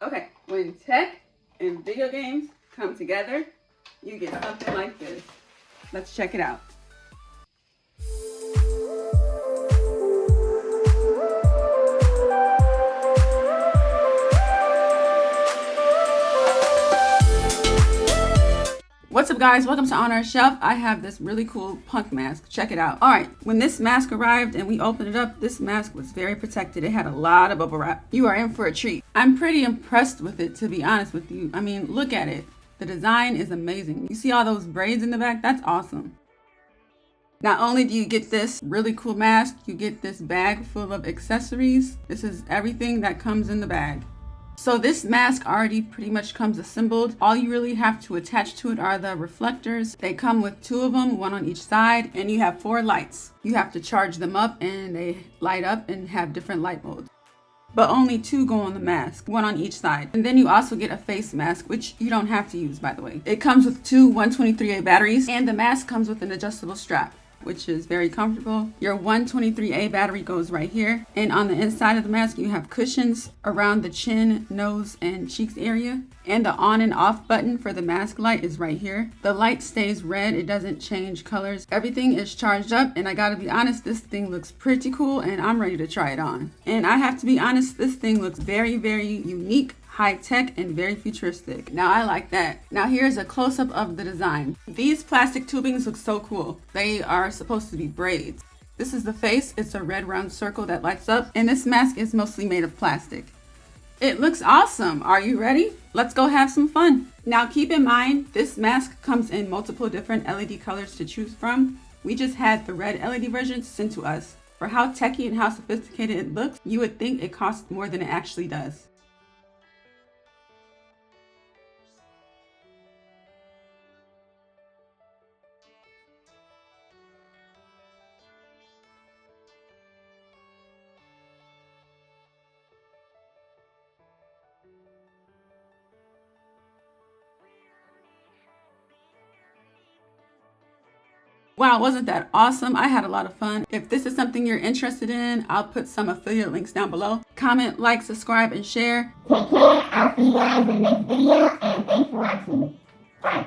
Okay, when tech and video games come together, you get something like this. Let's check it out. What's up guys, welcome to Onourshelf. I have this really cool punk mask, check it out. Alright, when this mask arrived and we opened it up, this mask was very protected. It had a lot of bubble wrap. You are in for a treat. I'm pretty impressed with it, to be honest with you. I mean, look at it. The design is amazing. You see all those braids in the back? That's awesome. Not only do you get this really cool mask, you get this bag full of accessories. This is everything that comes in the bag. So this mask already pretty much comes assembled. All you really have to attach to it are the reflectors. They come with 2 of them, 1 on each side, and you have 4 lights. You have to charge them up and they light up and have different light modes. But only 2 go on the mask, 1 on each side. And then you also get a face mask, which you don't have to use, by the way. It comes with 2 123A batteries, and the mask comes with an adjustable strap, which is very comfortable. Your 123A battery goes right here. And on the inside of the mask, you have cushions around the chin, nose, and cheeks area. And the on and off button for the mask light is right here. The light stays red, it doesn't change colors. Everything is charged up, and I gotta be honest, this thing looks pretty cool and I'm ready to try it on. And I have to be honest, this thing looks very, very unique, high-tech, and very futuristic. Now I like that. Now here's a close-up of the design. These plastic tubings look so cool. They are supposed to be braids. This is the face. It's a red round circle that lights up, and this mask is mostly made of plastic. It looks awesome. Are you ready? Let's go have some fun. Now keep in mind, this mask comes in multiple different LED colors to choose from. We just had the red LED version sent to us. For how techy and how sophisticated it looks, you would think it costs more than it actually does. Wow, wasn't that awesome? I had a lot of fun. If this is something you're interested in, I'll put some affiliate links down below. Comment, like, subscribe, and share. Take care. I'll see you guys in the next video, and thanks for watching. Bye.